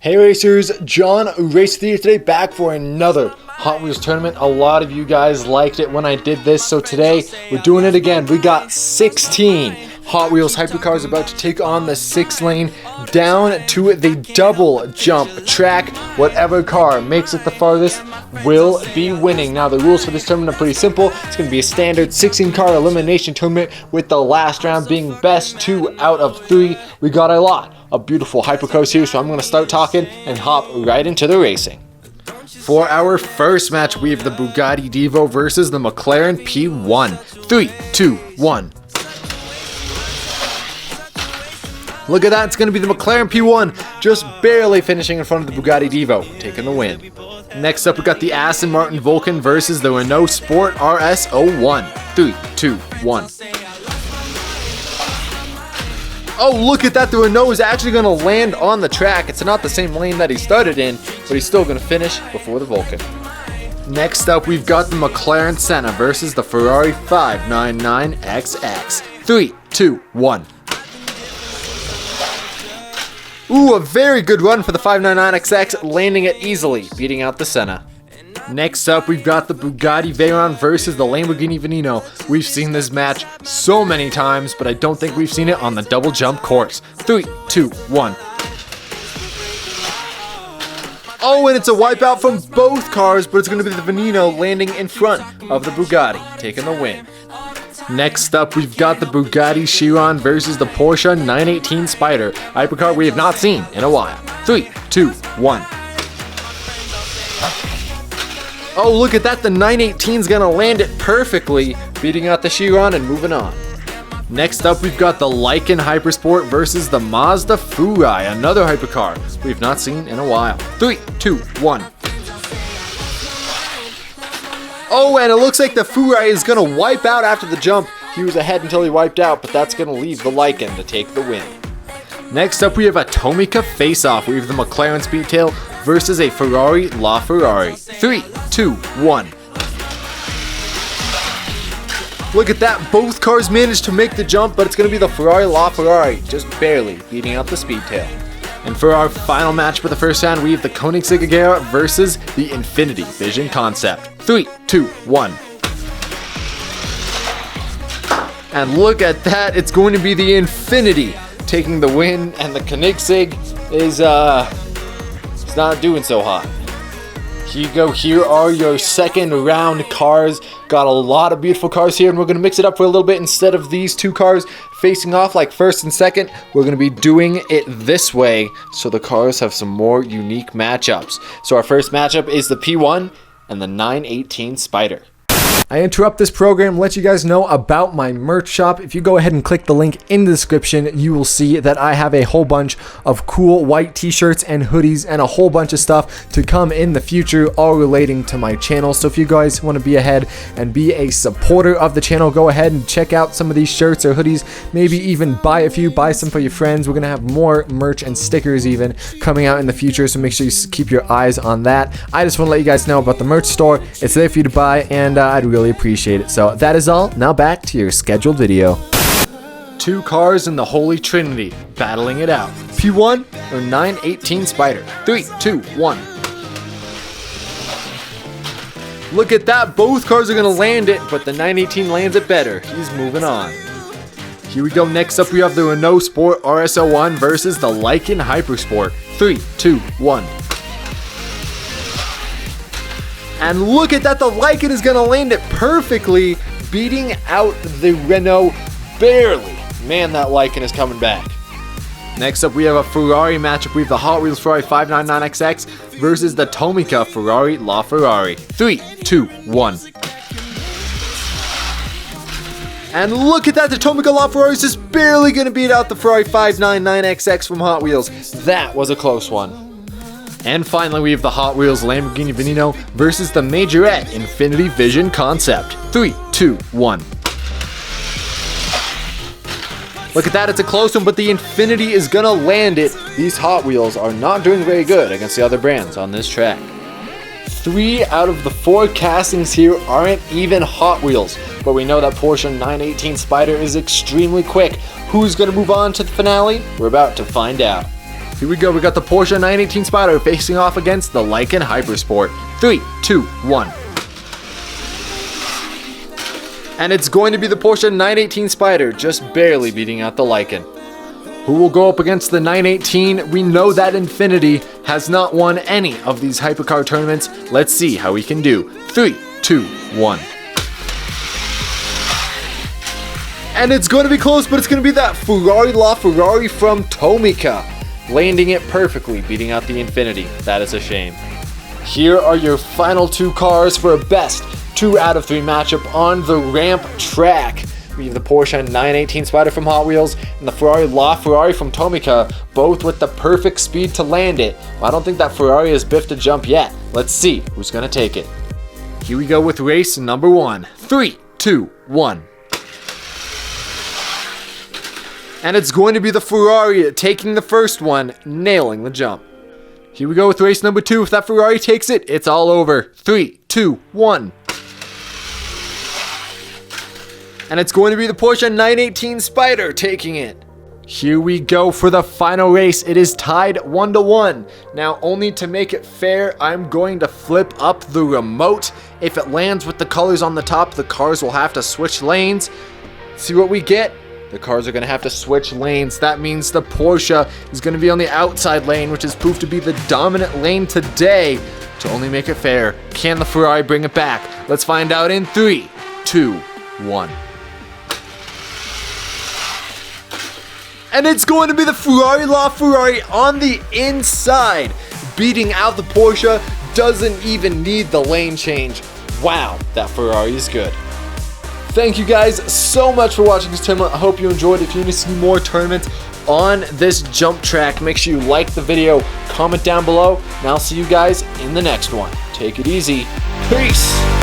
Hey racers, JonRacer3 today, back for another Hot Wheels tournament. A lot of you guys liked it when I did this, so today we're doing it again. We got 16 Hot Wheels hypercars about to take on the 6-lane down to the double jump track. Whatever car makes it the farthest will be winning. Now the rules for this tournament are pretty simple. It's going to be a standard 16-car elimination tournament with the last round being best 2 out of 3. We got a lot of beautiful hypercars here, so I'm going to start talking and hop right into the racing. For our first match, we have the Bugatti Divo versus the McLaren P1. 3, 2, 1. Look at that, it's going to be the McLaren P1 just barely finishing in front of the Bugatti Divo, taking the win. Next up, we got the Aston Martin Vulcan versus the Renault Sport RS01. 3, 2, 1. Oh, look at that, the Renault is actually going to land on the track. It's not the same lane that he started in, but he's still going to finish before the Vulcan. Next up, we've got the McLaren Senna versus the Ferrari 599XX. 3, 2, 1. Ooh, a very good run for the 599XX, landing it easily, beating out the Senna. Next up, we've got the Bugatti Veyron versus the Lamborghini Veneno. We've seen this match so many times, but I don't think we've seen it on the double jump course. 3, 2, 1. Oh, and it's a wipeout from both cars, but it's going to be the Veneno landing in front of the Bugatti, taking the win. Next up, we've got the Bugatti Chiron versus the Porsche 918 Spider, hypercar we have not seen in a while. 3, 2, 1. Oh, look at that, the 918's gonna land it perfectly, beating out the Chiron and moving on. Next up, we've got the Lykan Hypersport versus the Mazda Furai, another hypercar we've not seen in a while. 3, 2, 1. Oh, and it looks like the Furai is gonna wipe out after the jump. He was ahead until he wiped out, but that's gonna leave the Lykan to take the win. Next up, we have a Tomica face-off. We have the McLaren Speedtail versus a Ferrari LaFerrari. 3, 2, 1. Look at that, both cars managed to make the jump, but it's going to be the Ferrari LaFerrari, just barely beating out the Speedtail. And for our final match for the first round, we have the Koenigsegg Agera versus the Infinity Vision Concept. 3, 2, 1. And look at that, it's going to be the Infinity taking the win, and the Koenigsegg is it's not doing so hot. Here you go, here are your second round cars. Got a lot of beautiful cars here, and we're going to mix it up for a little bit. Instead of these two cars facing off like first and second, we're going to be doing it this way, so the cars have some more unique matchups. So our first matchup is the P1 and the 918 Spider. I interrupt this program, let you guys know about my merch shop. If you go ahead and click the link in the description, you will see that I have a whole bunch of cool white t-shirts and hoodies and a whole bunch of stuff to come in the future, all relating to my channel. So if you guys want to be ahead and be a supporter of the channel, go ahead and check out some of these shirts or hoodies. Maybe even buy a few, buy some for your friends. We're going to have more merch and stickers even coming out in the future, so make sure you keep your eyes on that. I just want to let you guys know about the merch store. It's there for you to buy, and I'd really appreciate it. So that is all. Now back to your scheduled video. Two cars in the Holy Trinity battling it out. P1 or 918 Spider. 3, 2, 1. Look at that. Both cars are going to land it, but the 918 lands it better. He's moving on. Here we go. Next up, we have the Renault Sport RS01 versus the Lykan Hypersport. 3, 2, 1. And look at that, the Lykan is going to land it perfectly, beating out the Renault barely. Man, that Lykan is coming back. Next up, we have a Ferrari matchup. We have the Hot Wheels Ferrari 599XX versus the Tomica Ferrari LaFerrari. 3, 2, 1. And look at that, the Tomica LaFerrari is just barely going to beat out the Ferrari 599XX from Hot Wheels. That was a close one. And finally, we have the Hot Wheels Lamborghini Veneno versus the Majorette Infinity Vision Concept. 3, 2, 1. Look at that, it's a close one, but the Infinity is gonna land it. These Hot Wheels are not doing very good against the other brands on this track. 3 out of the 4 castings here aren't even Hot Wheels, but we know that Porsche 918 Spider is extremely quick. Who's gonna move on to the finale? We're about to find out. Here we go. We got the Porsche 918 Spider facing off against the Lykan Hypersport. 3, 2, 1. And it's going to be the Porsche 918 Spider, just barely beating out the Lykan. Who will go up against the 918? We know that Infiniti has not won any of these HYPERCAR tournaments. Let's see how he can do. 3, 2, 1. And it's going to be close, but it's going to be that Ferrari LaFerrari from Tomica, landing it perfectly, beating out the Infiniti. That is a shame. Here are your final two cars for a best 2 out of 3 matchup on the ramp track. We have the Porsche 918 Spider from Hot Wheels and the Ferrari LaFerrari from Tomica, both with the perfect speed to land it. Well, I don't think that Ferrari has biffed a jump yet. Let's see who's going to take it. Here we go with race number 1. 3, 2, 1. And it's going to be the Ferrari taking the first one, nailing the jump. Here we go with race number 2. If that Ferrari takes it, it's all over. 3, 2, 1. And it's going to be the Porsche 918 Spider taking it. Here we go for the final race. It is tied 1-1. Now, only to make it fair, I'm going to flip up the remote. If it lands with the colors on the top, the cars will have to switch lanes. See what we get? The cars are going to have to switch lanes. That means the Porsche is going to be on the outside lane, which has proved to be the dominant lane today. To only make it fair, can the Ferrari bring it back? Let's find out in 3, 2, 1. And it's going to be the Ferrari LaFerrari on the inside, beating out the Porsche. Doesn't even need the lane change. Wow, that Ferrari is good. Thank you guys so much for watching this tournament. I hope you enjoyed. If you want to see more tournaments on this jump track, make sure you like the video, comment down below, and I'll see you guys in the next one. Take it easy. Peace.